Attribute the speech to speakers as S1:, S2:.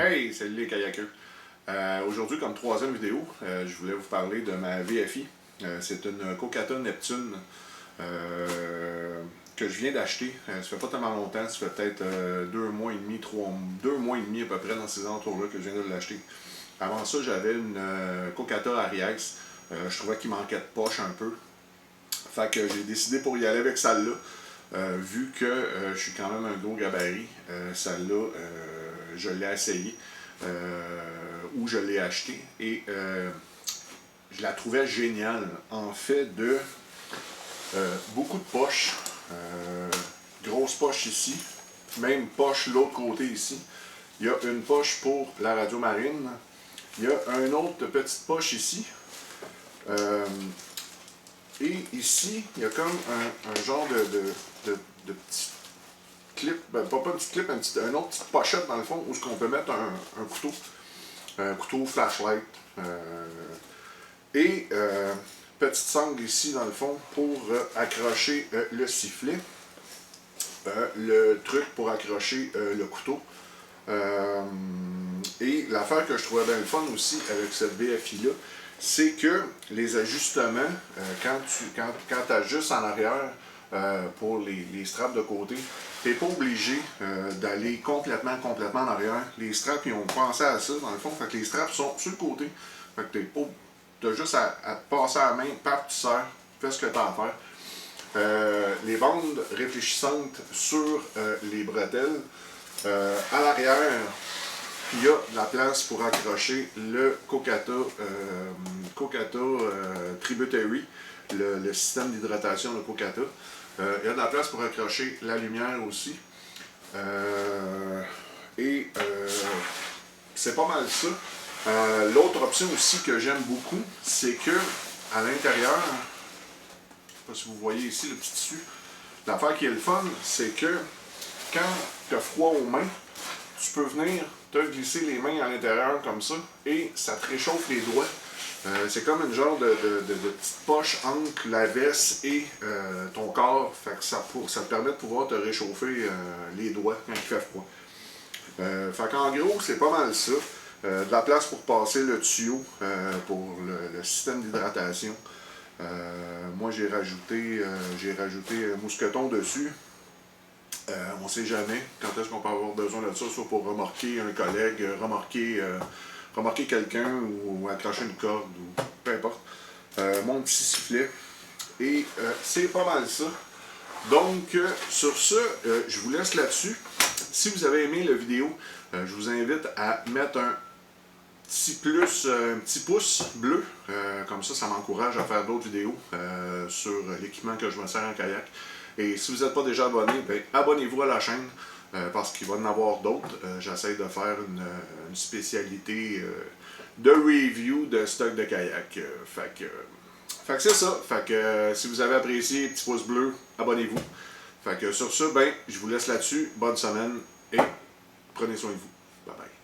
S1: Hey, salut les kayakeux! Aujourd'hui, comme troisième vidéo, je voulais vous parler de ma VFI. C'est une Kokata Neptune que je viens d'acheter. Ça fait pas tellement longtemps, ça fait peut-être 2 mois et demi, 2 mois et demi à peu près dans ces entours-là que je viens de l'acheter. Avant ça, j'avais une Kokata Ariax. Je trouvais qu'il manquait de poche un peu. Fait que j'ai décidé pour y aller avec celle-là. Vu que je suis quand même un gros gabarit, celle-là, je l'ai essayé ou je l'ai acheté et je la trouvais géniale. En fait, de beaucoup de poches, grosse poche ici, même poche l'autre côté ici. Il y a une poche pour la radio marine. Il y a une autre petite poche ici. Et ici, il y a comme un genre de petit clip, ben, pas un petit clip, une autre petite pochette dans le fond où on peut mettre un couteau flashlight. Et petite sangle ici dans le fond pour accrocher le sifflet. Le truc pour accrocher le couteau. Et l'affaire que je trouvais bien le fun aussi avec cette VFI-là, c'est que les ajustements, quand tu ajustes en arrière pour les straps de côté, tu n'es pas obligé d'aller complètement en arrière. Les straps, ils ont pensé à ça dans le fond, fait que les straps sont sur le côté. Fait que tu as juste à passer à la main, paf, tu serres, fais ce que tu as à faire. Les bandes réfléchissantes sur les bretelles, à l'arrière, il y a de la place pour accrocher le Kokata Tributary, le système d'hydratation de Kokata. Il y a de la place pour accrocher la lumière aussi. C'est pas mal ça. L'autre option aussi que j'aime beaucoup, c'est que à l'intérieur, je sais pas si vous voyez ici le petit tissu, l'affaire qui est le fun, c'est que quand tu as froid aux mains, tu peux venir te glisser les mains à l'intérieur comme ça et ça te réchauffe les doigts. C'est comme une genre de petite poche entre la veste et ton corps. Fait que ça te permet de pouvoir te réchauffer les doigts quand il fait froid. Fait qu'en gros, c'est pas mal ça. De la place pour passer le tuyau pour le système d'hydratation. Moi, j'ai rajouté un mousqueton dessus. On ne sait jamais quand est-ce qu'on peut avoir besoin de ça, soit pour remorquer un collègue, remorquer quelqu'un ou accrocher une corde, ou peu importe. Mon petit sifflet. Et c'est pas mal ça. Donc, sur ce, je vous laisse là-dessus. Si vous avez aimé la vidéo, je vous invite à mettre un petit pouce bleu. Comme ça m'encourage à faire d'autres vidéos sur l'équipement que je me sers en kayak. Et si vous n'êtes pas déjà abonné, ben, abonnez-vous à la chaîne parce qu'il va y en avoir d'autres. J'essaie de faire une spécialité de review de stock de kayak. Fait que c'est ça. Fait que si vous avez apprécié, petit pouce bleu, abonnez-vous. Fait que sur ce, ben, je vous laisse là-dessus. Bonne semaine et prenez soin de vous. Bye bye.